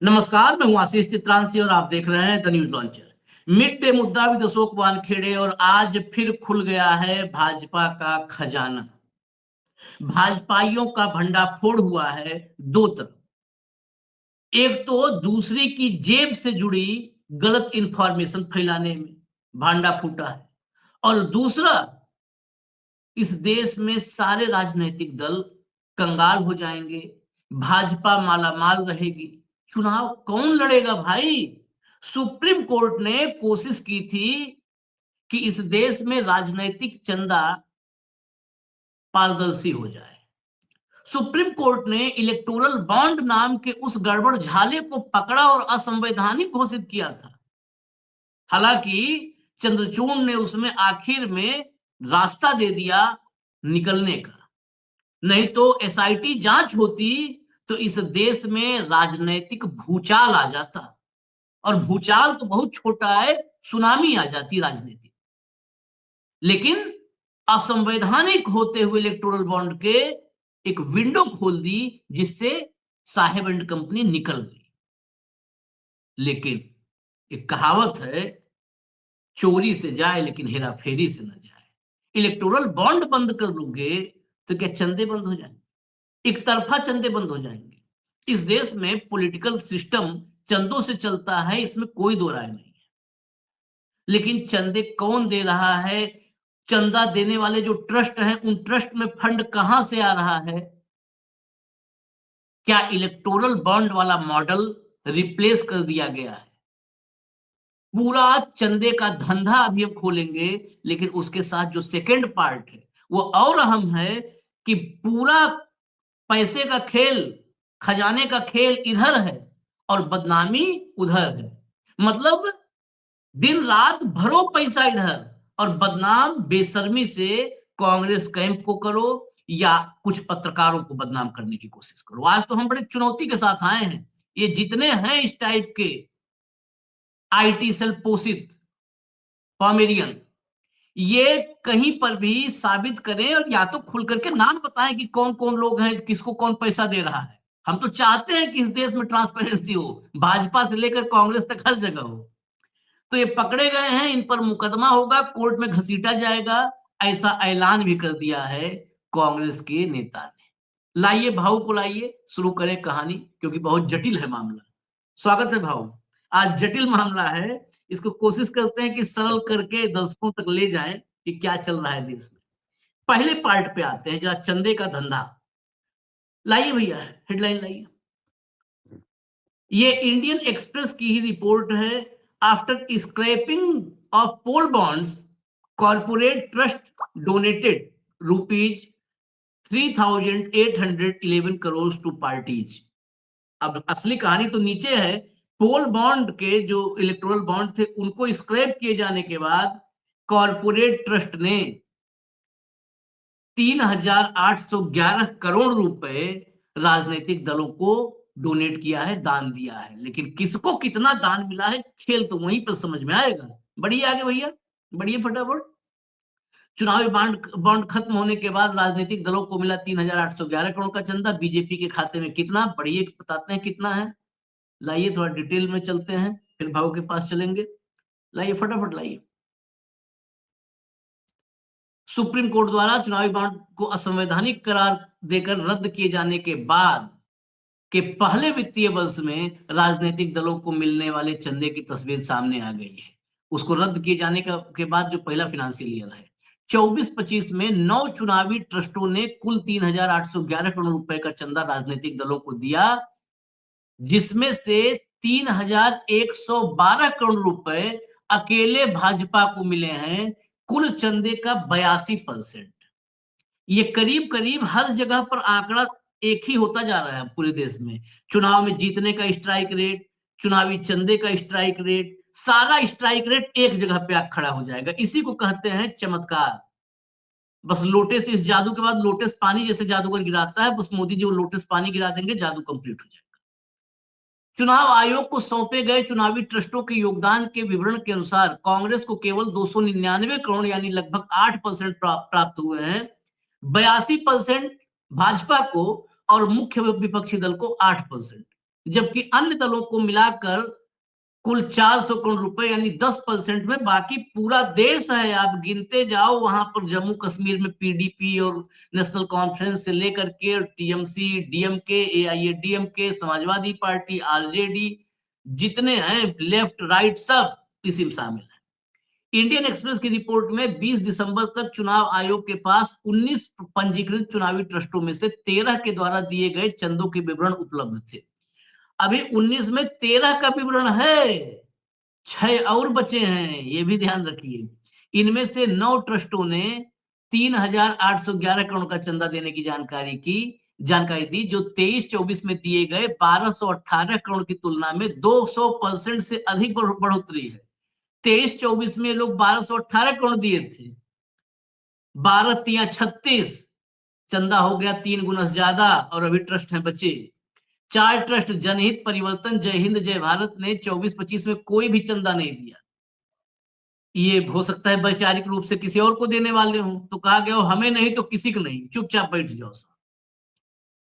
नमस्कार, मैं हूं आशीष चित्रांशी और आप देख रहे हैं the news launcher. Mid day मुद्दा विद अशोक वानखेड़े और आज फिर खुल गया है भाजपा का खजाना। भाजपाइयों का भंडाफोड़ हुआ है दो तरफ। एक तो दूसरे की जेब से जुड़ी गलत इंफॉर्मेशन फैलाने में भांडा फूटा है, और दूसरा, इस देश में सारे राजनीतिक दल कंगाल हो जाएंगे, भाजपा मालामाल रहेगी। चुनाव कौन लड़ेगा भाई? सुप्रीम कोर्ट ने कोशिश की थी कि इस देश में राजनीतिक चंदा पारदर्शी हो जाए। सुप्रीम कोर्ट ने इलेक्टोरल बॉन्ड नाम के उस गड़बड़ झाले को पकड़ा और असंवैधानिक घोषित किया था। हालांकि चंद्रचूड़ ने उसमें आखिर में रास्ता दे दिया निकलने का। नहीं तो एसआईटी जांच होती तो इस देश में राजनीतिक भूचाल आ जाता, और भूचाल तो बहुत छोटा है, सुनामी आ जाती राजनीति। लेकिन असंवैधानिक होते हुए इलेक्टोरल बॉन्ड के एक विंडो खोल दी, जिससे साहेब एंड कंपनी निकल गई। लेकिन एक कहावत है, चोरी से जाए लेकिन हेरा फेरी से न जाए। इलेक्टोरल बॉन्ड बंद कर लोगे तो क्या चंदे बंद हो जाएंगे? एक तरफा चंदे बंद हो जाएंगे। इस देश में पॉलिटिकल सिस्टम चंदों से चलता है, इसमें कोई दो राय नहीं है। लेकिन चंदे कौन दे रहा है? चंदा देने वाले जो ट्रस्ट हैं, उन ट्रस्ट में फंड कहां से आ रहा है? क्या इलेक्टोरल बॉन्ड वाला मॉडल रिप्लेस कर दिया गया है? पूरा चंदे का धंधा अभी हम खोलेंगे, लेकिन उसके साथ जो सेकंड पार्ट है वो और अहम है कि पूरा पैसे का खेल, खजाने का खेल इधर है और बदनामी उधर है। मतलब दिन रात भरो पैसा इधर और बदनाम बेशर्मी से कांग्रेस कैंप को करो या कुछ पत्रकारों को बदनाम करने की कोशिश करो। आज तो हम बड़ी चुनौती के साथ आए हैं। ये जितने हैं इस टाइप के आईटी सेल पोषित पॉमेरियन, ये कहीं पर भी साबित करें और या तो खुल करके नाम बताएं कि कौन कौन लोग हैं, किसको कौन पैसा दे रहा है। हम तो चाहते हैं कि इस देश में ट्रांसपेरेंसी हो, भाजपा से लेकर कांग्रेस तक हर जगह हो। तो ये पकड़े गए हैं, इन पर मुकदमा होगा, कोर्ट में घसीटा जाएगा, ऐसा ऐलान भी कर दिया है कांग्रेस के नेता ने। लाइए भाऊ को लाइए, शुरू करें कहानी, क्योंकि बहुत जटिल है मामला। स्वागत है भाऊ। आज जटिल मामला है, इसको कोशिश करते हैं कि सरल करके दर्शकों तक ले जाएं कि क्या चल रहा है देश में। पहले पार्ट पे आते हैं, जरा चंदे का धंधा लाइए भैया, हेडलाइन लाइए। ये इंडियन एक्सप्रेस की ही रिपोर्ट है। After scrapping of poll bonds, corporate trust donated rupees 3,811 crore to parties. अब असली कहानी तो नीचे है। पोल बॉन्ड के जो इलेक्टोरल बॉन्ड थे, उनको स्क्रैप किए जाने के बाद कॉर्पोरेट ट्रस्ट ने 3,811 करोड़ रुपए राजनीतिक दलों को डोनेट किया है, दान दिया है। लेकिन किसको कितना दान मिला है, खेल तो वहीं पर समझ में आएगा। बढ़िया आगे भैया, बढ़िया फटाफट। चुनावी बॉन्ड बॉन्ड खत्म होने के बाद राजनीतिक दलों को मिला 3,811 करोड़ का चंदा। बीजेपी के खाते में कितना, बढ़िया बताते हैं कितना है। लाइए थोड़ा डिटेल में चलते हैं, फिर भाव के पास चलेंगे। लाइए फटाफट लाइए। सुप्रीम कोर्ट द्वारा चुनावी बॉन्ड को असंवैधानिक करार देकर रद्द किए जाने के बाद के पहले वित्तीय वर्ष में राजनीतिक दलों को मिलने वाले चंदे की तस्वीर सामने आ गई है। उसको रद्द किए जाने के बाद जो पहला फाइनेंशियल ईयर है 24-25 में 9 चुनावी ट्रस्टों ने कुल 3,811 करोड़ रुपए का चंदा राजनीतिक दलों को दिया, जिसमें से 3,112 करोड़ रुपए अकेले भाजपा को मिले हैं, कुल चंदे का 82%। ये करीब करीब हर जगह पर आंकड़ा एक ही होता जा रहा है पूरे देश में। चुनाव में जीतने का स्ट्राइक रेट, चुनावी चंदे का स्ट्राइक रेट, सारा स्ट्राइक रेट एक जगह पे आ खड़ा हो जाएगा। इसी को कहते हैं चमत्कार। बस लोटे से, इस जादू के बाद लोटस पानी जैसे जादूगर गिराता है, बस मोदी जी वो लोटस पानी गिरा देंगे, जादू कंप्लीट हो जाएगा। चुनाव आयोग को सौंपे गए चुनावी ट्रस्टों के योगदान के विवरण के अनुसार कांग्रेस को केवल 299 करोड़ यानी लगभग 8% प्राप्त हुए हैं, 82% भाजपा को और मुख्य विपक्षी दल को 8%। जबकि अन्य दलों को मिलाकर कुल 400 करोड़ रुपए यानी 10% में, बाकी पूरा देश है। आप गिनते जाओ, वहां पर जम्मू कश्मीर में पीडीपी और नेशनल कॉन्फ्रेंस से लेकर के TMC, DMK, AIADMK, Samajwadi party, RJD, जितने हैं लेफ्ट राइट, सब इसी में शामिल है। इंडियन एक्सप्रेस की रिपोर्ट में 20 दिसंबर तक चुनाव आयोग के पास 19 पंजीकृत चुनावी ट्रस्टों में से 13 के द्वारा दिए गए चंदों के विवरण उपलब्ध थे। अभी 19 में 13 का विवरण है, 6 और बचे हैं, ये भी ध्यान रखिए। इनमें से 9 ट्रस्टों ने 3,811 करोड़ का चंदा देने की जानकारी दी, जो 23-24 में दिए गए 1,218 करोड़ की तुलना में 200% से अधिक बढ़ोतरी है। 23-24 में लोग 1,218 करोड़ दिए थे, 12-36 चंदा हो गया 3 गुना ज्यादा, और अभी ट्रस्ट है बचे 4 ट्रस्ट। जनहित, परिवर्तन, जय हिंद, जय भारत ने 24-25 में कोई भी चंदा नहीं दिया। ये हो सकता है वैचारिक रूप से किसी और को देने वाले हों, तो कहा गया हो हमें नहीं तो किसी को नहीं, चुपचाप बैठ जाओ।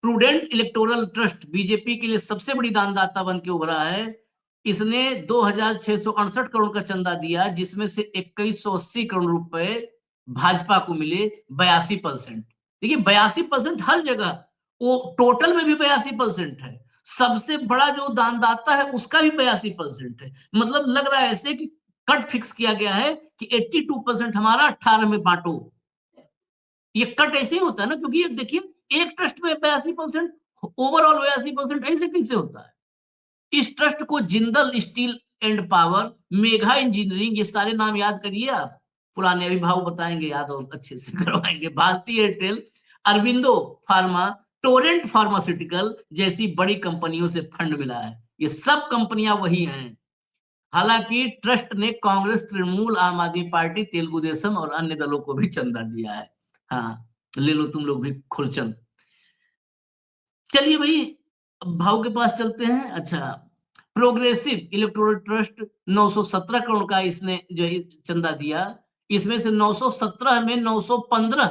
प्रूडेंट इलेक्टोरल ट्रस्ट बीजेपी के लिए सबसे बड़ी दानदाता बन के उभरा है। इसने 2,668 करोड़ का चंदा दिया, जिसमें से 2,180 करोड़ रुपए भाजपा को मिले, 82%। देखिए 82% हर जगह, वो टोटल में भी 82% है। सबसे बड़ा जो दानदाता है उसका भी 82% है। मतलब लग रहा है ऐसे कि कट फिक्स किया गया है कि 82% हमारा, 18 में बांटो। ये कट ऐसे ही होता है ना, क्योंकि ये देखिए एक ट्रस्ट में 82%, ओवरऑल 82%, ऐसे कैसे होता है। इस ट्रस्ट को Jindal steel and power, Megha engineering, ये सारे नाम याद करिए आप, पुराने अभिभाव बताएंगे, याद और अच्छे से करवाएंगे, भारतीय Airtel, Aurobindo pharma, Torrent pharmaceutical जैसी बड़ी कंपनियों से फंड मिला है। ये सब कंपनियां वही हैं। हालांकि ट्रस्ट ने कांग्रेस, तृणमूल, आम आदमी पार्टी, तेलुगु देशम और अन्य दलों को भी चंदा दिया है। हाँ, ले लो तुम लोग भी खुरचंद। चलिए भाई, भाव के पास चलते हैं। अच्छा, प्रोग्रेसिव इलेक्टोरल ट्रस्ट 917 करोड़ का इसने जो चंदा दिया, इसमें से 917 में 915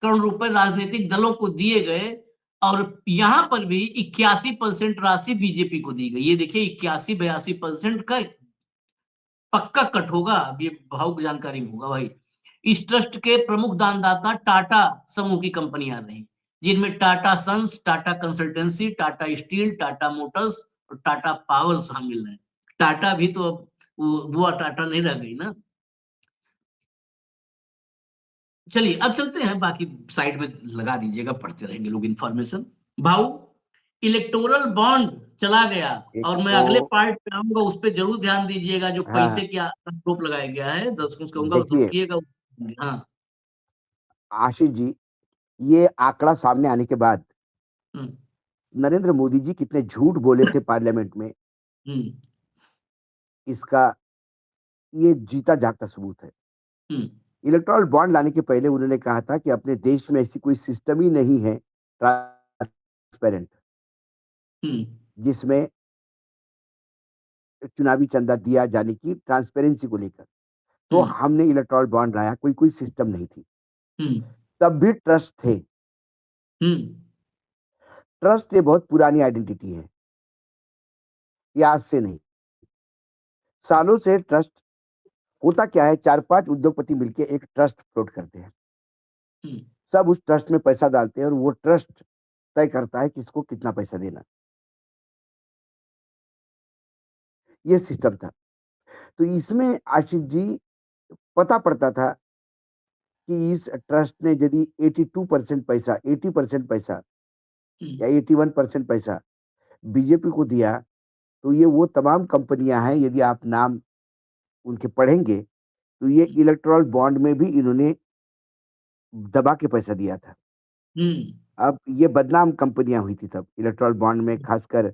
करोड़ रुपए राजनीतिक दलों को दिए गए, और यहां पर भी 81% राशि बीजेपी को दी गई। ये देखिए 81-82% का पक्का कट होगा, अब ये भाव की जानकारी होगा भाई। इस ट्रस्ट के प्रमुख दानदाता टाटा समूह की कंपनियां रही, जिनमें Tata Sons, Tata Consultancy, Tata Steel, Tata Motors और टाटा पावर शामिल है। टाटा भी तो अब वो बुआ टाटा नहीं रह गई ना। चलिए अब चलते हैं, बाकी साइड में लगा दीजिएगा, पढ़ते रहेंगे लोग इंफॉर्मेशन। भाऊ, इलेक्टोरल बॉन्ड चला गया, एक और मैं अगले तो पार्ट पे आऊंगा, उस पर जरूर ध्यान दीजिएगा, जो पैसे हाँ, क्या आरोप लगाया गया है, दर्शकों से कहूंगा देखिए रुकिएगा। हाँ। आशीष जी, ये आंकड़ा सामने आने के बाद हम्म। नरेंद्र मोदी जी कितने झूठ बोले थे पार्लियामेंट में, हम्म। इसका ये जीता जागता सबूत है। हम्म। इलेक्टोरल बॉन्ड लाने के पहले उन्होंने कहा था कि अपने देश में ऐसी कोई सिस्टम ही नहीं है ट्रांसपेरेंट, हम्म। जिसमें चुनावी चंदा दिया जाने की ट्रांसपेरेंसी को लेकर। तो हम्म। हमने इलेक्टोरल बॉन्ड लाया, कोई कोई सिस्टम नहीं थी, हम्म। तब भी ट्रस्ट थे। हम्म। ट्रस्ट ये बहुत पुरानी आइडेंटिटी है, ये आज से नहीं, सालों से ट्रस्ट। होता क्या है, 4-5 उद्योगपति मिलकर एक ट्रस्ट फ्लोट करते हैं, हम्म। सब उस ट्रस्ट में पैसा डालते हैं, और वो ट्रस्ट तय करता है किसको कितना पैसा देना। ये सिस्टम था। तो इसमें आशीष जी पता पड़ता था कि इस ट्रस्ट ने यदि 82% पैसा, 80% पैसा या 81% पैसा बीजेपी को दिया, तो ये वो तमाम कंपनियां हैं, यदि आप नाम उनके पढ़ेंगे, तो ये इलेक्टोरल बॉन्ड में भी इन्होंने दबा के पैसा दिया था। हम्म। अब ये बदनाम कंपनियां हुई थी तब इलेक्टोरल बॉन्ड में, खासकर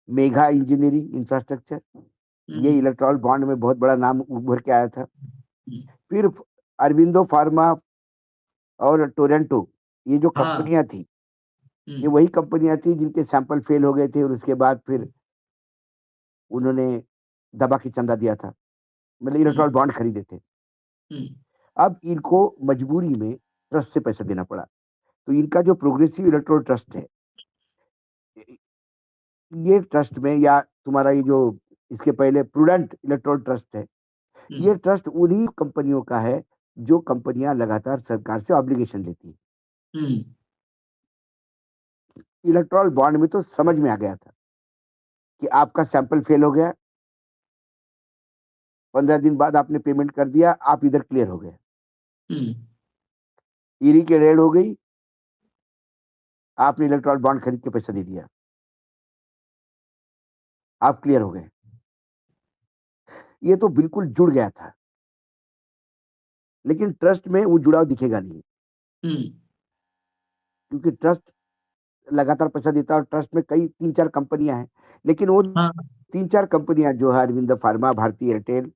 मेघा इंजीनियरिंग इंफ्रास्ट्रक्चर, ये हम्म। इलेक्टोरल बॉन्ड में बहुत बड़ा नाम उभर के आया था। हम्म। फिर अरविंदो फार्मा और टोरेंटो, ये जो हाँ। कंपनियां थी, ये हम्म। वही कंपनियां थी जिनके सैंपल फेल हो गए थे, और उसके बाद फिर उन्होंने दबा के चंदा दिया था, मतलब हम्म। इलेक्टोरल बॉन्ड खरीदे थे। हम्म। अब इनको मजबूरी में ट्रस्ट से पैसा देना पड़ा। तो इनका जो प्रोग्रेसिव इलेक्टोरल ट्रस्ट है, ये ट्रस्ट में या तुम्हारा ये जो इसके पहले प्रूडेंट इलेक्टोरल ट्रस्ट है, ये हम्म ट्रस्ट उन्हीं कंपनियों का है जो कंपनियां लगातार सरकार से ऑब्लिगेशन लेती है। हम्म इलेक्टोरल बॉन्ड में तो समझ में आ गया था कि आपका सैंपल फेल हो गया, 15 दिन बाद आपने पेमेंट कर दिया, आप इधर क्लियर हो गए। हम्म ईरी की रेड हो गई, आपने इलेक्टोरल बॉन्ड खरीद के पैसा दे दिया, आप क्लियर हो गए। ये तो बिल्कुल जुड़ गया था, लेकिन ट्रस्ट में वो जुड़ाव दिखेगा नहीं, हम्म क्योंकि ट्रस्ट लगातार पैसा देता है और ट्रस्ट में कई 3-4 कंपनियां हैं, लेकिन वो हाँ 3-4 कंपनियां जो है अरविंद फार्मा, भारती एयरटेल,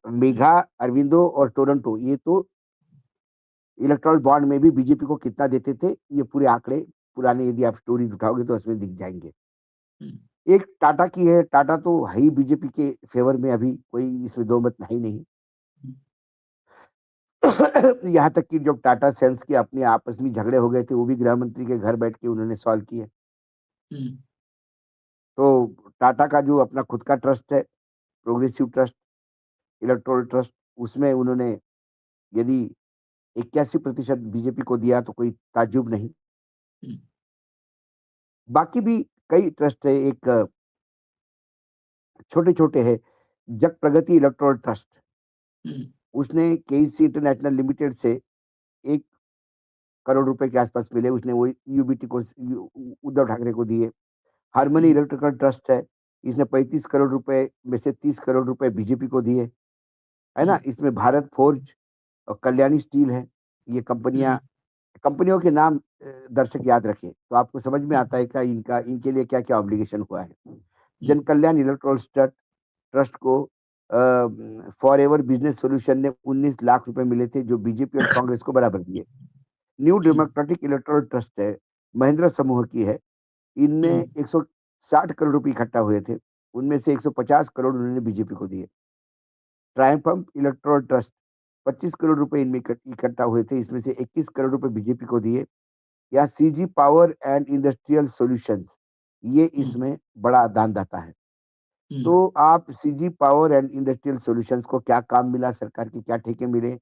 मेघा, अरविंदो और टोरंटो, ये तो इलेक्ट्रॉल बॉन्ड में भी बीजेपी को कितना देते थे, ये पूरे आंकड़े पुराने यदि आप स्टोरीज उठाओगे तो उसमें दिख जाएंगे। हम्म एक टाटा की है, टाटा तो है ही बीजेपी के फेवर में, अभी कोई इसमें दो मत नहीं नहीं। यहाँ तक कि जब टाटा सेंस के अपने आपस में झगड़े हो गए थे, वो भी गृह मंत्री के घर बैठ के उन्होंने सॉल्व किए। हम्म तो टाटा का जो अपना खुद का ट्रस्ट है, प्रोग्रेसिव ट्रस्ट, इलेक्टोरल ट्रस्ट, उसमें उन्होंने यदि 81% बीजेपी को दिया तो कोई ताज्जुब नहीं। हम्म बाकी भी कई ट्रस्ट है, एक छोटे छोटे है, जग प्रगति इलेक्टोरल ट्रस्ट, हम्म उसने केईसी इंटरनेशनल लिमिटेड से 1 करोड़ रुपए के आसपास मिले, उसने वो यूबीटी को, उद्धव ठाकरे को दिए। हारमनी हम्म इलेक्ट्रिकल ट्रस्ट है, इसने 35 करोड़ रुपए में से 30 करोड़ रुपए बीजेपी को दिए, है ना। हम्म इसमें भारत फोर्ज और कल्याणी स्टील है, ये कंपनियां, हम्म कंपनियों के नाम दर्शक याद रखें तो आपको समझ में आता हम्म है कि इनका इनके लिए क्या क्या ऑब्लिगेशन हुआ है। जन हम्म कल्याण इलेक्ट्रोल ट्रस्ट को फॉर एवर बिजनेस सॉल्यूशन ने 19 लाख रुपए मिले थे, जो बीजेपी और कांग्रेस को बराबर दिए। न्यू हम्म डेमोक्रेटिक इलेक्ट्रोल ट्रस्ट है, महिंद्रा समूह की है, इनमें हम्म 160 करोड़ रुपए इकट्ठा हुए थे, उनमें से 150 करोड़ उन्होंने बीजेपी को दिए। ट्रायम्फ इलेक्ट्रोल ट्रस्ट, 25 करोड़ रुपए इनमें इकट्ठा हुए थे, इसमें से 21 करोड़ रुपए बीजेपी को दिए। या CG power and industrial solutions, ये हम्म इसमें बड़ा दानदाता है। हम्म तो आप CG power and industrial solutions को क्या काम मिला, सरकार के क्या ठेके मिले,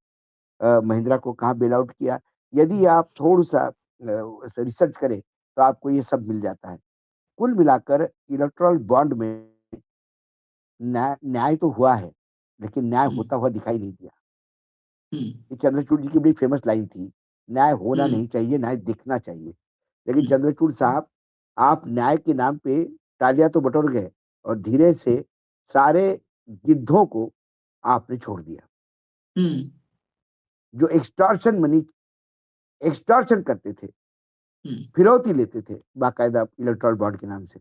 महिंद्रा को कहाँ बेल आउट किया, यदि आप थोड़ा-सा रिसर्च करें, तो आपको ये सब मिल जाता है। कुल मिलाकर इलेक्टोरल बॉन्ड में न्याय न्याय तो हुआ है, लेकिन न्याय हम्म होता हुआ दिखाई नहीं दिया। हम्म ये चंद्रचूड़ जी की बड़ी फेमस लाइन थी, न्याय होना हम्म नहीं चाहिए, न्याय दिखना चाहिए। लेकिन हम्म चंद्रचूड़ साहब, आप न्याय के नाम पे टालियाँ तो बटोर गए और धीरे से सारे गिद्धों को आपने छोड़ दिया। हम्म जो एक्सटॉर्शन करते थे, हम्म फिरौती लेते थे बाकायदा इलेक्टोरल बॉन्ड के नाम से।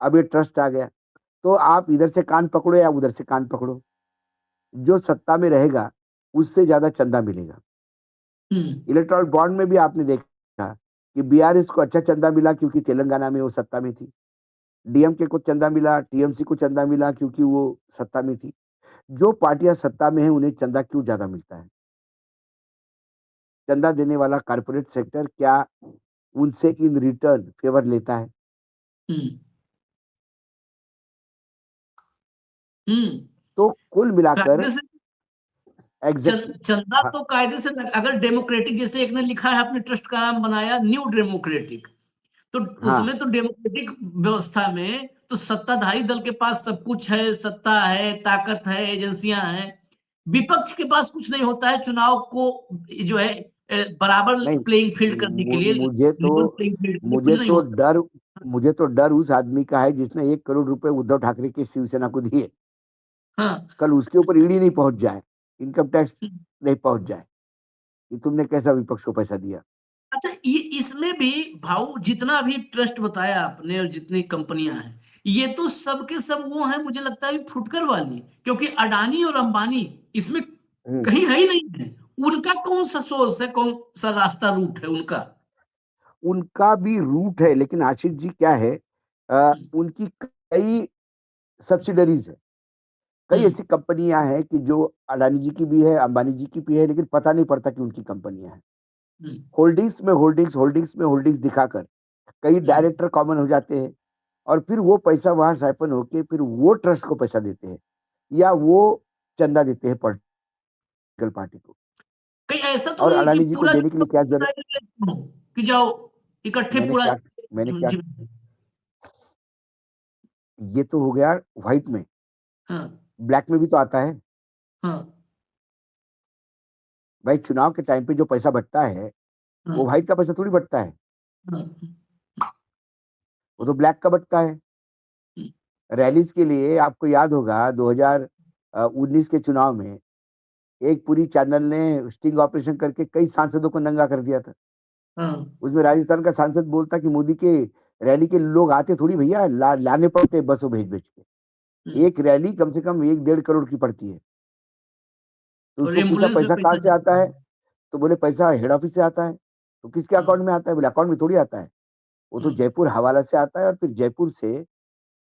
अब ये ट्रस्ट आ गया, तो आप इधर से कान पकड़ो या उधर से कान पकड़ो, जो सत्ता में रहेगा, उससे ज़्यादा चंदा मिलेगा। हम्म इलेक्टोरल बॉन्ड में भी आपने देखा कि बीआरएस को अच्छा चंदा मिला क्योंकि तेलंगाना में वो सत्ता में थी। डीएमके को चंदा मिला, टीएमसी को चंदा मिला क्योंकि वो सत्ता में थी। जो पार्टियां सत्ता में हैं, उन्हें चंदा क्यों ज्यादा मिलता है? चंदा देने वाला कारपोरेट सेक्टर क्या उनसे इन रिटर्न फेवर लेता है? हम्म हम्म तो कुल मिलाकर कायदे से एग्जैक्टली। चंदा हाँ, तो कायदे से अगर डेमोक्रेटिक, जैसे एक ने लिखा है अपने ट्रस्ट का नाम बनाया न्यू डेमोक्रेटिक, तो हाँ, उसमें तो डेमोक्रेटिक व्यवस्था में तो सत्ताधारी दल के पास सब कुछ है, सत्ता है, ताकत है, एजेंसियां हैं। विपक्ष के पास कुछ नहीं होता है चुनाव को जो है बराबर नहीं, प्लेइंग फील्ड करने के लिए, मुझे तो लेवल प्लेइंग फील्ड के लिए कुछ मुझे नहीं तो होता। डर मुझे तो डर उस आदमी का है जिसने 1 करोड़ रुपए उद्धव ठाकरे की शिवसेना को दिए। हाँ। कल उसके ऊपर ईडी नहीं पहुंच जाए, इनकम टैक्स नहीं पहुंच जाए कि तुमने कैसा विपक्ष को पैसा दिया। अच्छा, ये इसमें भी भाऊ जितना भी ट्रस्ट बताया आपने और जितनी कंपनियां हैं, ये तो सब के सब वो हैं, मुझे लगता है फुटकर वाली, क्योंकि अडानी और अंबानी इसमें हम्म, कहीं है ही नहीं है। उनका कौन सा सोर्स है, कौन सा रास्ता रूट है उनका? उनका भी रूट है, लेकिन आशीष जी क्या है, उनकी कई सब्सिडरीज है, कई हम्म ऐसी कंपनियां हैं कि जो अडानी जी की भी है, अंबानी जी की भी है, लेकिन पता नहीं पड़ता कि उनकी कंपनियां हैं। हम्म होल्डिंग्स में होल्डिंग्स दिखाकर कई हम्म डायरेक्टर कॉमन हो जाते हैं, और फिर वो पैसा वहां साइफन होके फिर वो ट्रस्ट को पैसा देते हैं या वो चंदा देते हैं पॉलिटिकल पार्टी को। कहीं ऐसा तो और नहीं कि अडानी जी को पूरा देने के लिए क्या जरूरत, कि जाओ इकट्ठे मैंने पूरा क्या मैंने क्या जी, ये तो हो गया व्हाइट में, हाँ ब्लैक में भी तो आता है हाँ भाई। चुनाव के टाइम पे जो पैसा बटता है हाँ वो व्हाइट का पैसा थोड़ी बटता है, हाँ वो तो ब्लैक का बटता है। रैलीज के लिए आपको याद होगा 2019 के चुनाव में एक पूरी चैनल ने स्टिंग ऑपरेशन करके कई सांसदों को नंगा कर दिया था। हाँ उसमें राजस्थान का सांसद बोलता कि मोदी के रैली के लोग आते थोड़ी भैया, लाने पड़ते बसों भेज भेज के। एक रैली कम से कम 1-1.5 करोड़ की पड़ती है। तो और उसको पूछा एम्बुलेंस में पैसा कहाँ पैसा से आता जाता है, तो बोले पैसा हेड ऑफिस से आता है। तो किसके है। अकाउंट में आता है, बोले अकाउंट में थोड़ी आता है, वो तो हम्म, जयपुर हवाला से आता है और फिर जयपुर से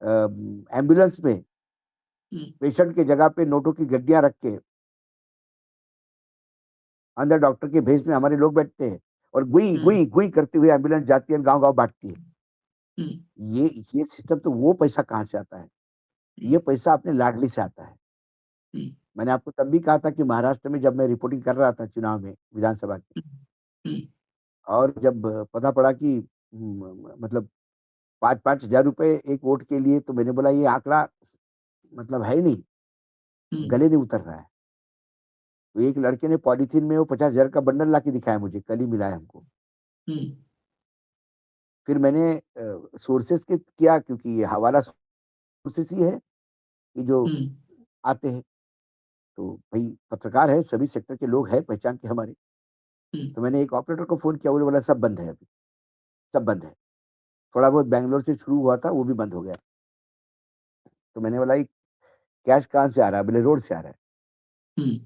एम्बुलेंस में हम्म, पेशेंट के जगह पे नोटों की गड्डियां रख के अंदर डॉक्टर के भेस में हमारे लोग बैठते हैं और गुई हम्म, गुई गुई करते हुए एम्बुलेंस जाती है, गांव गांव बांटती है। हम्म, ये सिस्टम, तो वो पैसा कहाँ से आता है? ये पैसा अपने लाडली से आता है। हम्म, मैंने आपको तब भी कहा था कि महाराष्ट्र में जब मैं रिपोर्टिंग कर रहा था चुनाव में विधानसभा की, हम्म, और जब पता पड़ा कि मतलब 5-5 हज़ार रुपए एक वोट के लिए, तो मैंने बोला ये आंकड़ा मतलब है ही नहीं, हम्म, गले नहीं उतर रहा है। तो एक लड़के ने पॉलीथीन में वो 50 हज़ार का बंडल ला के दिखाया मुझे, कल ही मिला है हमको। हम्म, फिर मैंने सोर्सेस के किया, क्योंकि ये हवाला सोर्सेस ही है कि जो हम्म, आते हैं। तो भाई पत्रकार है, सभी सेक्टर के लोग हैं पहचान के हमारे। हम्म, तो मैंने एक ऑपरेटर को फोन किया, वो बोला सब बंद है अभी, सब बंद है। थोड़ा बहुत बैंगलोर से शुरू हुआ था, वो भी बंद हो गया। तो मैंने बोला ये कैश कहाँ से आ रहा है, बोले रोड से आ रहा है। हम्म,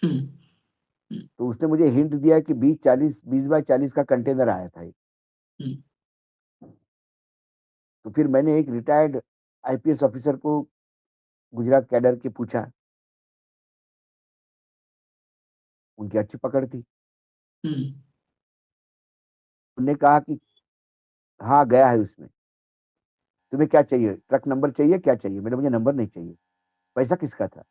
हम्म, तो उसने मुझे हिंट दिया कि 20 बाय 40 का कंटेनर आया था ये। हम्म, तो फिर मैंने एक रिटायर्ड आईपीएस ऑफिसर को गुजरात कैडर के पूछा, उनकी अच्छी पकड़ थी। हम्म, उनने कहा कि हाँ गया है उसमें, तुम्हें क्या चाहिए, ट्रक नंबर चाहिए, क्या चाहिए? मैंने, मुझे नंबर नहीं चाहिए। पैसा किसका था?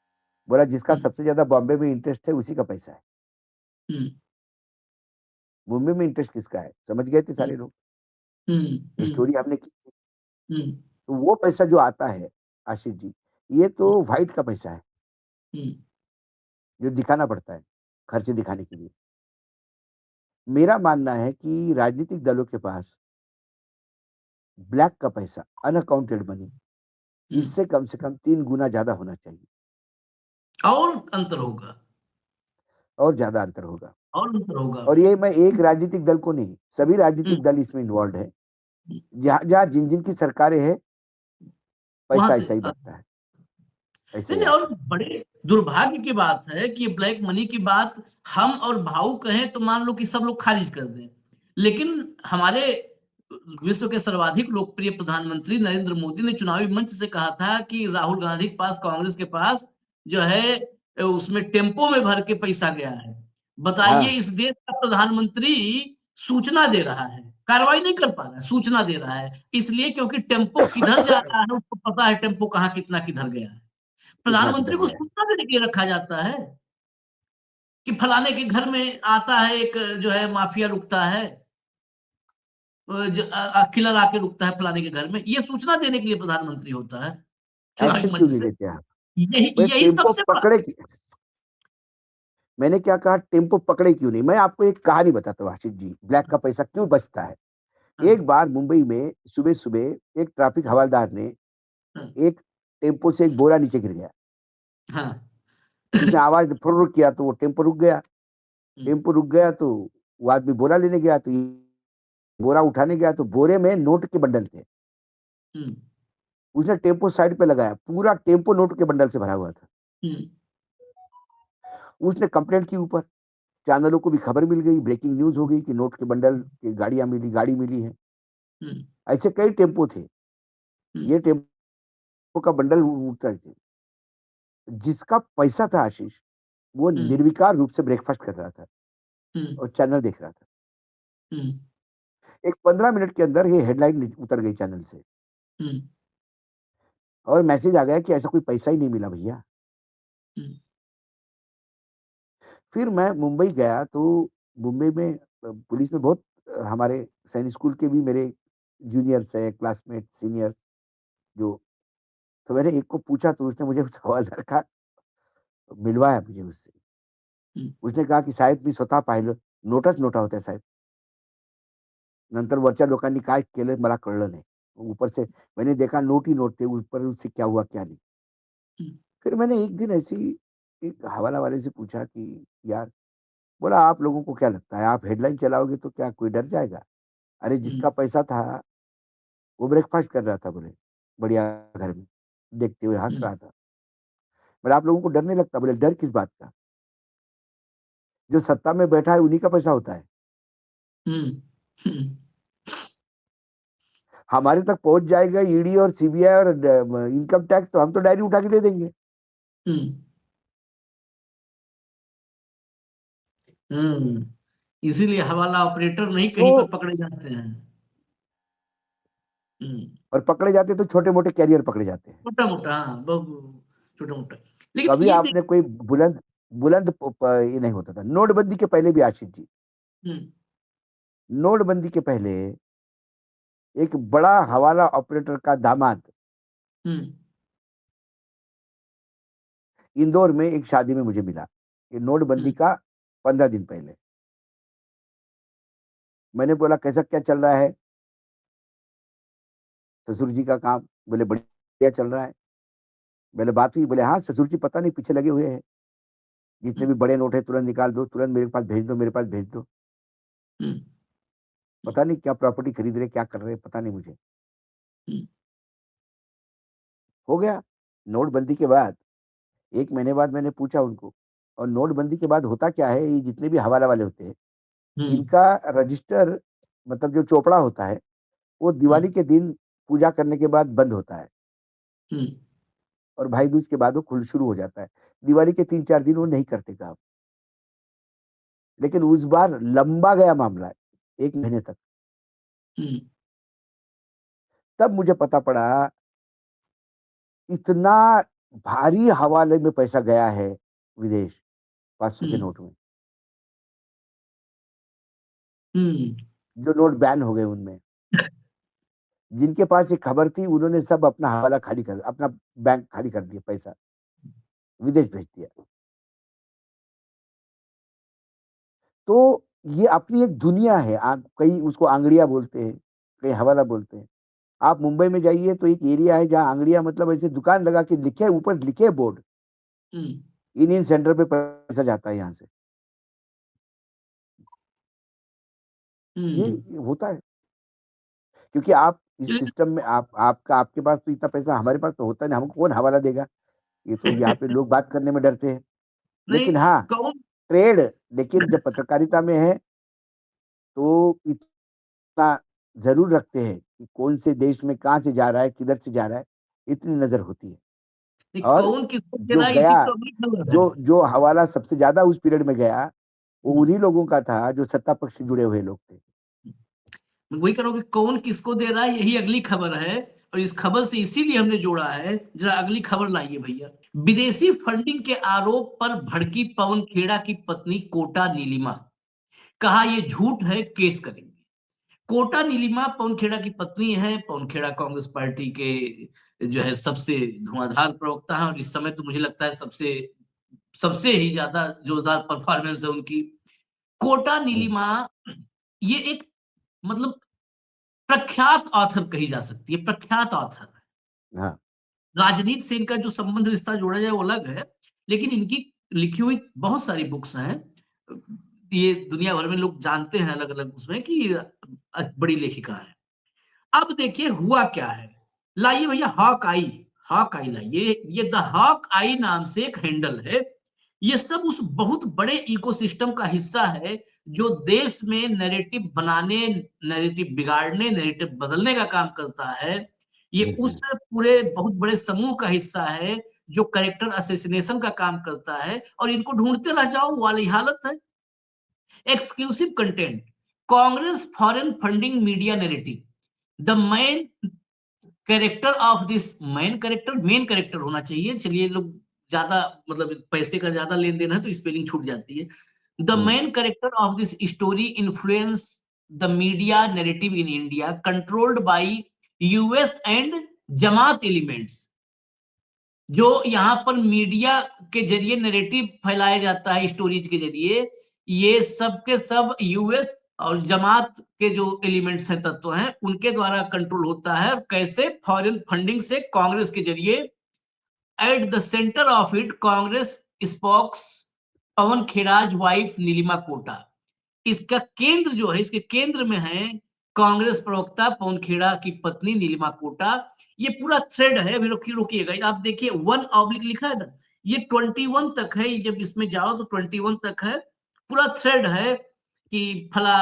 बोला जिसका हम्म, सबसे ज्यादा बॉम्बे में इंटरेस्ट है उसी का पैसा है। हम्म, मुंबई में इंटरेस्ट किसका है? समझ गए थे सारे लोग, हम्म, ये हम्म, स्टोरी हमने की थी। हम्म, तो वो पैसा जो आता है आशीष जी, ये तो व्हाइट का पैसा है, हम्म, जो दिखाना पड़ता है खर्चे दिखाने के लिए। मेरा मानना है कि राजनीतिक दलों के पास ब्लैक का पैसा, अनअकाउंटेड मनी, हम्म। इससे कम से कम 3 गुना ज्यादा होना चाहिए, और अंतर होगा, और ज्यादा अंतर होगा। और अंतर होगा। और ये मैं एक राजनीतिक दल को नहीं, सभी हम्म, राजनीतिक दल इसमें इन्वॉल्व है। हम्म, जहां जहां जिन जिन की सरकारें हैं, वहां पैसा से ऐसा ही बचता है, ऐसा नहीं ही नहीं, और आता है। बड़े दुर्भाग्य की बात है कि ब्लैक मनी की बात हम और भाऊ कहें तो मान लो कि सब लोग खारिज कर दें, लेकिन हमारे विश्व के सर्वाधिक लोकप्रिय प्रधानमंत्री नरेंद्र मोदी ने चुनावी मंच से कहा था कि राहुल गांधी के पास, कांग्रेस के पास जो है उसमें टेम्पो में भर के पैसा गया है। बताइए, हाँ, इस देश का प्रधानमंत्री सूचना दे रहा है, कार्रवाई नहीं कर पा रहा है, सूचना दे रहा है, इसलिए क्योंकि टेम्पो किधर जा रहा है उसको पता है, टेम्पो कहाँ कितना किधर गया है। कितना प्रधानमंत्री किधर को गया है। सूचना देने के लिए रखा जाता है कि फलाने के घर में आता है एक जो है माफिया रुकता है, किलर आके रुकता है फलाने के घर में, ये सूचना देने के लिए प्रधानमंत्री होता है चुनावी एक्शन क्यों मंच नहीं से। लेते आप? यही भाई यही टेम्पो सबसे बड़ा। पकड़े मैंने क्या कहा, टेम्पो पकड़े क्यों नहीं? मैं आपको एक कहानी बताता हूँ आशीष जी, ब्लैक का पैसा क्यों बचता है। हाँ, एक बार मुंबई में सुबह सुबह एक ट्रैफिक हवलदार ने हाँ, एक टेम्पो से एक बोरा नीचे गिर गया। हाँ, उसने आवाज फुर्र किया तो वो टेम्पो रुक गया। हम्म, टेम्पो रुक गया तो वो आदमी बोरा लेने गया, तो ये बोरा उठाने गया तो बोरे में नोट के बंडल थे। हम्म, उसने टेम्पो साइड पे लगाया, पूरा टेम्पो नोट के बंडल से भरा हुआ था। हम्म, उसने कंप्लेंट की ऊपर, चैनलों को भी खबर मिल गई, ब्रेकिंग न्यूज हो गई कि नोट के बंडल की गाड़ियां मिली, गाड़ी मिली है। हम्म, ऐसे कई टेम्पो थे, हम्म, ये टेम्पो का बंडल उठता थे। जिसका पैसा था आशीष, वो हम्म, निर्विकार रूप से ब्रेकफास्ट कर रहा था हम्म, और चैनल देख रहा था। हम्म, एक 15 मिनट के अंदर ये हेडलाइन उतर गई चैनल से हम्म, और मैसेज आ गया कि ऐसा कोई पैसा ही नहीं मिला भैया। हम्म, फिर मैं मुंबई गया तो मुंबई में पुलिस में बहुत हमारे सैनिक स्कूल के भी मेरे जूनियर्स है, क्लासमेट, सीनियर जो, तो मैंने एक को पूछा तो उसने मुझे उस हवलदार का मिलवाया मुझे उससे। हम्म, उसने कहा की साहेब मी स्वतः पाहिलं, नोटच नोटा होत्या साहेब. नंतर वरच्या लोकांनी काय केलं मला कळलं नाही. ऊपर से मैंने देखा नोट ही नोट थे, ऊपर उससे क्या हुआ क्या नहीं. हम्म, फिर मैंने एक दिन ऐसे ही एक हवाला वाले से पूछा कि यार, बोला आप लोगों को क्या लगता है आप हेडलाइन चलाओगे तो क्या कोई डर जाएगा? अरे हम्म, जिसका पैसा था वो ब्रेकफास्ट कर रहा था बोले, बढ़िया घर में, देखते हुए हँस हम्म, रहा था। बोले आप लोगों को डर नहीं लगता? बोले डर किस बात का? जो सत्ता में बैठा है उन्हीं का पैसा होता है। हम्म, हम्म, हमारे तक पहुँच जाएगा ईडी और सीबीआई और इनकम टैक्स तो हम तो डायरी उठा के दे देंगे। हम्म, इसीलिए हवाला ऑपरेटर नहीं तो कहीं पर पकड़े जाते हैं। और पकड़े जाते तो छोटे-मोटे कैरियर पकड़े जाते हैं। छोटा मोटा, हाँ, छोटा मोटा। लेकिन कभी ये देख। आपने कोई बुलंद बुलंद ये नहीं होता था। नोटबंदी के पहले भी आशीष जी, हम्म, नोटबंदी के पहले एक बड़ा हवाला ऑपरेटर का दामाद हम्म, इंदौर में एक शादी में मुझे मिला। ये नोटबंदी हम्म, का 15 दिन पहले। मैंने बोला कैसा क्या चल रहा है? ससुर जी का काम? बोले बढ़िया चल रहा है। बोले बात हुई? बोले हाँ, ससुर जी पता नहीं पीछे लगे हुए हैं। जितने हम्म, भी बड़े नोट है तुरंत निकाल दो, तुरंत मेरे पास भेज दो, मेरे पास भेज दो। हम्म, पता नहीं क्या प्रॉपर्टी खरीद रहे, क्या कर रहे हैं, पता नहीं मुझे। हम्म, हो गया। नोटबंदी के बाद 1 महीने बाद मैंने पूछा उनको, और नोटबंदी के बाद होता क्या है, ये जितने भी हवाला वाले होते हैं, हम्म, इनका रजिस्टर मतलब जो चोपड़ा होता है, वो दिवाली हम्म, के दिन पूजा करने के बाद बंद होता है हम्म, और भाई दूज के बाद वो खुल शुरू हो जाता है। दिवाली के 3-4 दिन वो नहीं करते काम। लेकिन उस बार लंबा गया मामला, 1 महीने तक। हम्म, तब मुझे पता पड़ा इतना भारी हवाले में पैसा गया है विदेश, 500 के हम्म, नोट में। हम्म, जो नोट बैन हो गए उनमें। जिनके पास ये खबर थी उन्होंने सब अपना हवाला खाली कर, अपना बैंक खाली कर दिया, पैसा विदेश भेज दिया। तो ये अपनी एक दुनिया है। आप कई उसको आंगड़िया बोलते हैं, कई हवाला बोलते हैं। आप मुंबई में जाइए तो एक एरिया है जहाँ आंगड़िया मतलब ऐसे दुकान लगा के लिखे, ऊपर लिखे बोर्ड, हम्म, इंडियन सेंटर पे पैसा जाता है यहाँ से। हम्म। ये होता है क्योंकि आप इस सिस्टम में आपके पास तो इतना पैसा, हमारे पास तो होता नहीं, हमको कौन हवाला देगा? ये तो यहाँ पे लोग बात करने में डरते हैं। नहीं, लेकिन हाँ, कौन। ट्रेड, लेकिन जब पत्रकारिता में है तो इतना ज़रूर रखते हैं कि कौन से देश में कहाँ से जा रहा है, किधर से जा रहा है, इतनी नज़र होती है। नहीं, और कौन किसको दे जो रहा है इसी गया, तो अगली खबर है। जो जो हवाला सबसे ज़्यादा उस पीरियड में गया, वो हम्म, उन्हीं लोगों का था जो सत्ता पक्ष से जुड़े हुए लोग थे। मैं वही कह रहा हूं कि कौन किसको दे रहा है, यही अगली खबर है। और इस खबर से इसीलिए हमने जोड़ा है। जरा अगली खबर लाइए भैया। विदेशी फंडिंग के आरोप पर भड़की पवन खेड़ा की पत्नी कोटा नीलिमा। कहा ये झूठ है, केस करेंगे। कोटा नीलिमा पवन खेड़ा की पत्नी है। पवन खेड़ा कांग्रेस पार्टी के जो है सबसे धुआंधार प्रवक्ता है, और इस समय तो मुझे लगता है सबसे सबसे ही ज्यादा जोरदार परफॉर्मेंस है उनकी। कोटा हुँ, नीलिमा ये एक मतलब प्रख्यात ऑथर कही जा सकती है, प्रख्यात ऑथर। हाँ, राजनीति से इनका जो संबंध रिश्ता जोड़ा जाए वो अलग है, लेकिन इनकी लिखी हुई बहुत सारी बुक्स हैं। ये दुनिया भर में लोग जानते हैं अलग अलग उसमें कि बड़ी लेखिका है। अब देखिए हुआ क्या है। लाइए भैया हॉक आई। हॉक आई लाइए, ये द हॉक आई नाम से एक हैंडल है। ये सब उस बहुत बड़े इकोसिस्टम का हिस्सा है जो देश में नैरेटिव बनाने, नैरेटिव बिगाड़ने, नैरेटिव बदलने का काम करता है। ये उस बिल्कुल। पूरे बहुत बड़े समूह का हिस्सा है जो कैरेक्टर असैसिनेशन का काम करता है, और इनको ढूंढते रह जाओ वाली हालत है। Exclusive content, Congress foreign funding media narrative, the man character of this main character होना चाहिए। चलिए लोग ज्यादा मतलब पैसे का ज्यादा लेन देन है तो स्पेलिंग छूट जाती है। The main character of this story influence the media narrative in India controlled by US and Jamaat elements. जो यहाँ पर मीडिया के जरिए नैरेटिव फैलाया जाता है स्टोरीज के जरिए, ये सब के सब यूएस और जमात के जो एलिमेंट्स हैं, तत्व हैं, उनके द्वारा कंट्रोल होता है। कैसे? फॉरेन फंडिंग से कांग्रेस के जरिए। At the centre of it Congress spokes Pawan Khera's wife Neelima Kota. इसका केंद्र जो है, इसके केंद्र में है कांग्रेस प्रवक्ता पवन खेड़ा की पत्नी नीलिमा कोटा। ये पूरा थ्रेड है। अभी रुकिएगा, आप देखिए 1 ऑब्लिक लिखा है ना, ये 21 तक है। जब इसमें जाओ तो 21 तक है। पूरा थ्रेड है कि फला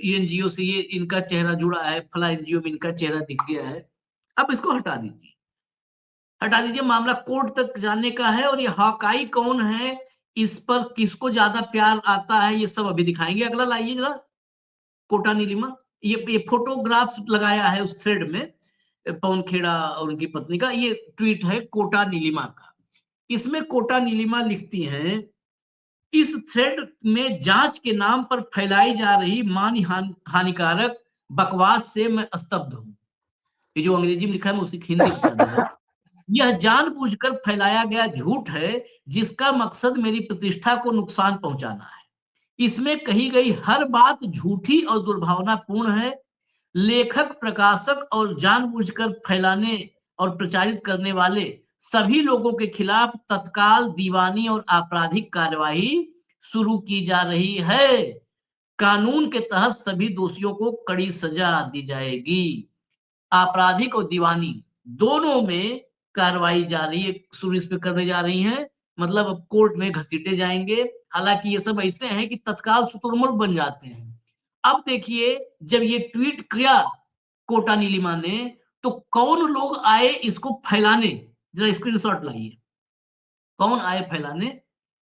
एनजीओ से ये इनका चेहरा जुड़ा है, फला एनजीओ में इनका चेहरा दिख गया है। अब इसको हटा दीजिए, मामला कोर्ट तक जाने का है। और ये हॉकाई कौन है, इस पर किसको ज्यादा प्यार आता है, ये सब अभी दिखाएंगे। अगला लाइए जरा, कोटा नीलिमा। ये फोटोग्राफ्स लगाया है उस थ्रेड में पवन खेड़ा और उनकी पत्नी का। ये ट्वीट है कोटा नीलिमा का। इसमें कोटा नीलिमा लिखती हैं, इस थ्रेड में जांच के नाम पर फैलाई जा रही मान हानिकारक बकवास से मैं स्तब्ध हूं। ये जो अंग्रेजी में लिखा है मैं उसकी हिंदी बता दूंगा। यह जानबूझकर फैलाया गया झूठ है जिसका मकसद मेरी प्रतिष्ठा को नुकसान पहुंचाना है। इसमें कही गई हर बात झूठी और दुर्भावनापूर्ण है। लेखक, प्रकाशक और जानबूझकर फैलाने और प्रचारित करने वाले सभी लोगों के खिलाफ तत्काल दीवानी और आपराधिक कार्यवाही शुरू की जा रही है। कानून के तहत सभी दोषियों को कड़ी सजा दी जाएगी। आपराधिक और दीवानी दोनों में कार्रवाई जा रही है, शुरू इस पे करने जा रही हैं। मतलब अब कोर्ट में घसीटे जाएंगे। हालांकि ये सब ऐसे हैं कि तत्काल शुतुरमुर्ग बन जाते हैं। अब देखिए, जब ये ट्वीट किया कोटा नीलिमा ने, तो कौन लोग आए इसको फैलाने, जरा स्क्रीनशॉट लाइए। कौन आए फैलाने,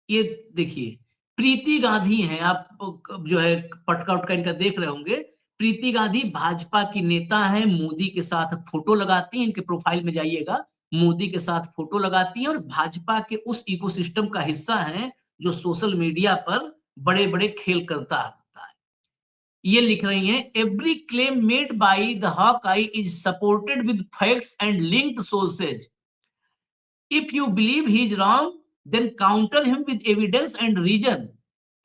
ये देखिए। प्रीति गांधी हैं, आप जो है पटका उटका इनका देख रहे होंगे। प्रीति गांधी भाजपा की नेता हैं, मोदी के साथ फोटो लगाती हैं। इनके प्रोफाइल में जाइएगा, मोदी के साथ फोटो लगाती हैं और भाजपा के उस इकोसिस्टम का हिस्सा हैं जो सोशल मीडिया पर बड़े बड़े खेल करता है। ये लिख रही हैं, every claim made by the Hawkeye is supported with facts and linked sources. If you believe he is wrong, then counter him with evidence and reason.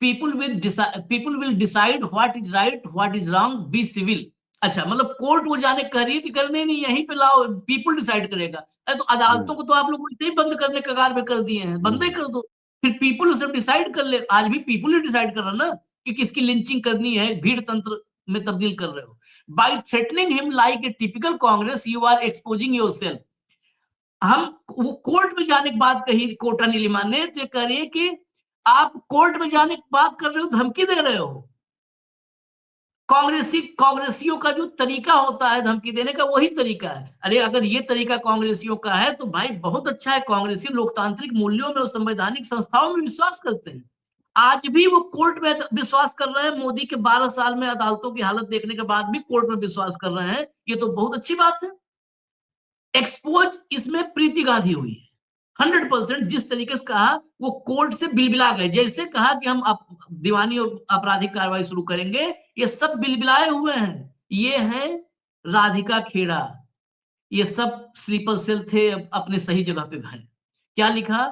People will decide what is right, what is wrong. Be civil. अच्छा, मतलब court वो जाने कह रही थी, करने नहीं, यहीं पे लाओ, पीपुल डिसाइड करेगा। अरे तो अदालतों को तो आप लोग ही बंद करने कगार पे कर दिए हैं, बंद ही कर दो, फिर पीपुल उसे डिसाइड कर ले। आज भी पीपुल ही डिसाइड कर रहा ना कि किसकी लिंचिंग करनी है, भीड़ तंत्र में तब्दील कर रहे हो। By threatening him like a typical Congress, you are exposing yourself. हम वो कोर्ट में जाने की बात कही कोटा नीलिमा ने, तो कह रही है कि आप कोर्ट में जाने की बात कर रहे हो, धमकी दे रहे हो। कांग्रेसियों का जो तरीका होता है धमकी देने का, वही तरीका है। अरे अगर ये तरीका कांग्रेसियों का है तो भाई बहुत अच्छा है। कांग्रेसी लोकतांत्रिक मूल्यों में और संवैधानिक संस्थाओं में विश्वास करते हैं। आज भी वो कोर्ट में विश्वास कर रहे हैं। मोदी के 12 साल में अदालतों की हालत देखने के बाद भी कोर्ट में विश्वास कर रहे हैं, ये तो बहुत अच्छी बात है। एक्सपोज इसमें प्रीति गांधी हुई है 100%। जिस तरीके से कहा, वो कोर्ट से बिलबिला गए। जैसे कहा कि हम दीवानी और आपराधिक कार्रवाई शुरू करेंगे, ये सब बिलबिलाए हुए हैं। ये है राधिका खेड़ा, ये सब स्लीपर सेल थे, अपने सही जगह पे हैं। क्या लिखा,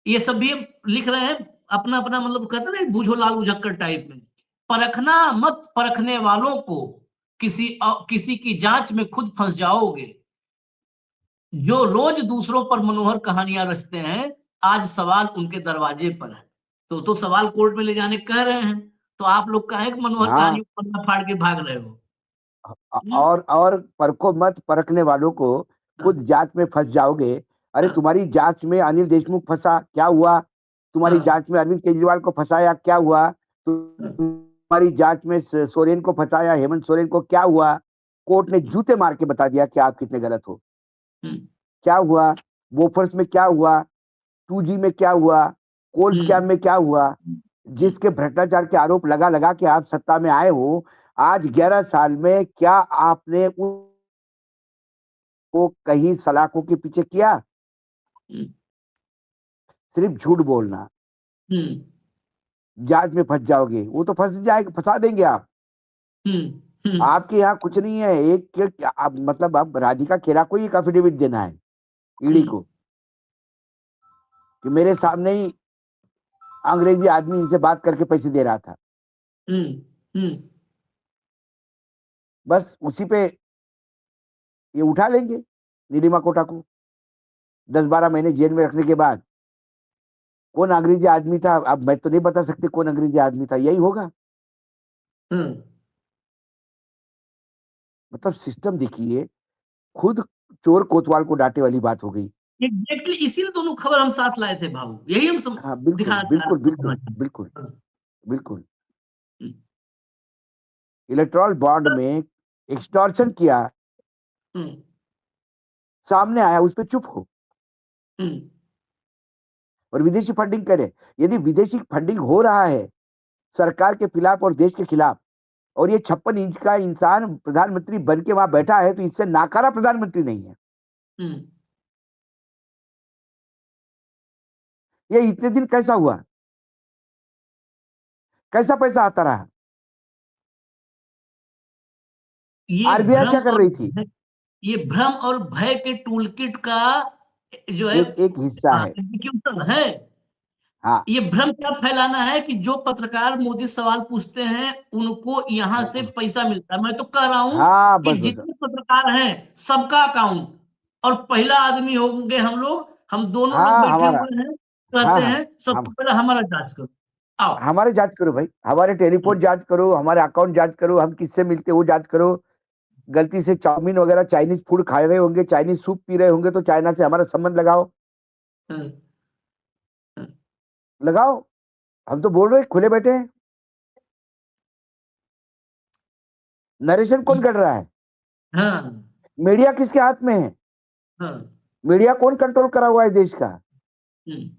ये सब भी लिख रहे हैं अपना अपना, मतलब कहते हैं बूझो लाल उझक्कर टाइप में। परखना मत, परखने वालों को किसी की जांच में खुद फंस जाओगे। जो रोज दूसरों पर मनोहर कहानियां रचते हैं, आज सवाल उनके दरवाजे पर है। तो सवाल कोर्ट में ले जाने कह रहे हैं, तो आप लोग काहे मनोहर हाँ, कहानियों को पन्ना फाड़ के भाग रहे हो? और परखो मत, परखने वालों को खुद जांच में फंस जाओगे। अरे तुम्हारी जांच में अनिल देशमुख फंसा, क्या हुआ? तुम्हारी जांच में अरविंद केजरीवाल को फंसाया, क्या हुआ? तुम्हारी जांच में सोरेन को फंसाया, हेमंत सोरेन को, क्या हुआ? कोर्ट ने जूते मार के बता दिया कि आप कितने गलत हो। क्या हुआ? बोफर्स में क्या हुआ? 2G में क्या हुआ? कोल स्कैम में क्या हुआ? जिसके भ्रष्टाचार के आरोप लगा लगा के आप सत्ता में आए हो, आज 11 साल में क्या आपने को कहीं सलाखों के पीछे किया, हम्म, सिर्फ झूठ बोलना, हम्म, जांच में फंस जाओगे। वो तो फंस जाएगा, फंसा देंगे आप। हम्म, हम्म, आपके यहाँ कुछ नहीं है, आप मतलब आप राधिका खेरा को ही एक एफिडेविट देना है ईडी हम्म, को कि मेरे सामने ही अंग्रेजी आदमी इनसे बात करके पैसे दे रहा था। हम्म, हम्म, बस उसी पे ये उठा लेंगे नीलिमा कोटा को 10-12 महीने जेल में रखने के बाद। कौन अंग्रेजी आदमी था, अब मैं तो नहीं बता सकती कौन अंग्रेजी आदमी था, यही होगा। हम्म। मतलब सिस्टम देखिए, खुद चोर कोतवाल को डांटे वाली बात हो गई। एग्जैक्टली, इसीलिए दोनों खबर हम साथ लाए थे बाबू, यही हम हाँ बिल्कुल दिखा बिल्कुल बिल्कुल दिखाना बिल्कुल चाहते बिल्कुल। हैं। इलेक्ट्रॉल बॉन्ड में एक्सटॉर्शन किया, हम्म, सामने आया, उस पर चुप हो। हम्म, और विदेशी फंडिंग करे, यदि विदेशी फंडिंग हो रहा है सरकार के खिलाफ और देश के खिलाफ, और ये 56 इंच का इंसान प्रधानमंत्री बन के वहां बैठा है, तो इससे नाकारा प्रधानमंत्री नहीं है। हम्म। ये इतने दिन कैसा हुआ, कैसा पैसा आता रहा, ये आरबीआई भ्रम क्या कर और रही थी, ये भ्रम और भय के टूलकिट का जो है एक एक हिस्सा है। एग्जीक्यूशन है। हाँ ये भ्रम क्या फैलाना है कि जो पत्रकार मोदी सवाल पूछते हैं उनको यहां से पैसा मिलता है। मैं तो कह रहा हूं हाँ, कि बस बस। जितने पत्रकार हैं सबका अकाउंट, और पहला आदमी होंगे हम लोग, हम दोनों लोग हाँ बैठे हमारा। हुए हैं, हाँ कहते हाँ। हैं सबसे हम पहले हमारा जांच करो। आओ। हमारे जांच करो भाई, हमारे टेलीफोन जांच करो, हमारे अकाउंट जांच करो, हम किससे मिलते हैं वो जांच करो। गलती से चाउमीन वगैरह चाइनीज फूड खा रहे होंगे, चाइनीज सूप पी रहे होंगे, तो चाइना से हमारा संबंध लगाओ, हाँ, हाँ, लगाओ। हम तो बोल रहे हैं, खुले बैठे हैं। नरेशन कौन कर रहा है, हाँ, मीडिया किसके हाथ में है, हाँ, मीडिया कौन कंट्रोल करा हुआ है देश का। हम्म।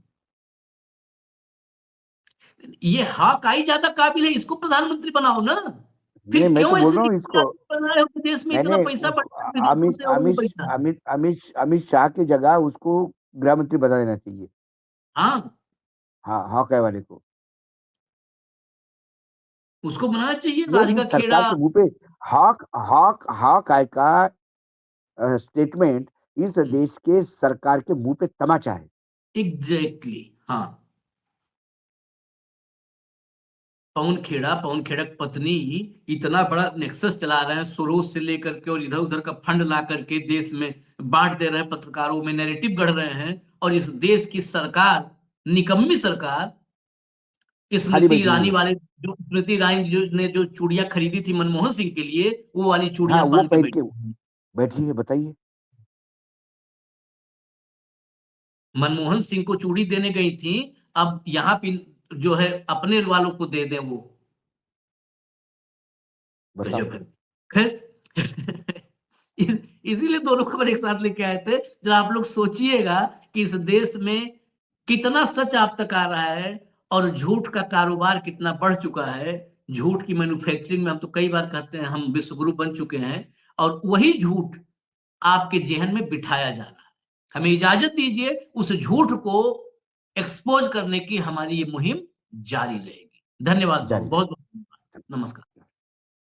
ये हकाई ज्यादा काबिल है, इसको प्रधानमंत्री बनाओ ना। नहीं, फिर मैं तो क्यों बोल ऐसे रहा हूँ इसको। बनाए हो कि देश में इतना मैंने पैसा उसको पड़ता है विदेशों अमित से और वो अमित पैसा। अमित अमित अमित शाह की जगह उसको गृह मंत्री बना देना चाहिए। हाँ, हाँ हाँ, कह वाले को। उसको बनाना चाहिए ये राधिका इस खेड़ा। सरकार के मुंह पे हक हक हक आय का स्टेटमेंट इस देश के सरकार के मुंह पे तमाचा है। एग्जैक्टली, हाँ। पवन खेड़ा की पत्नी इतना बड़ा नेक्सस चला रहे हैं, सोरोस से लेकर के, और इधर उधर का फंड ला करके देश में बांट दे रहे हैं, पत्रकारों में नैरेटिव गढ़ रहे हैं। और इस देश की सरकार, निकम्मी सरकार, खाली स्मृति बैठी हुई ईरानी है। वाले, जो स्मृति ईरानी ने जो चूड़ियां खरीदी थी मनमोहन सिंह के लिए, वो वाली हाँ, चूड़ियां वो पहन के पहन के बैठी हैं। बैठी है, बताइए। मनमोहन सिंह को चूड़ी देने गई थी, अब यहाँ पे जो है अपने वालों को दे दें वो। बताओ। गजब है। खैर इसीलिए दोनों खबर एक साथ लेके आए थे, जब आप लोग सोचिएगा कि इस देश में कितना सच आप तक आ रहा है, और झूठ का कारोबार कितना बढ़ चुका है। झूठ की मैन्युफैक्चरिंग में हम तो कई बार कहते हैं हम विश्वगुरु बन चुके हैं, और वही झूठ आपके जहन में बिठाया जा रहा है। हमें इजाजत दीजिए, उस झूठ को एक्सपोज करने की हमारी ये मुहिम जारी रहेगी। धन्यवाद बाबू, जारी बहुत रहे। बहुत धन्यवाद। नमस्कार।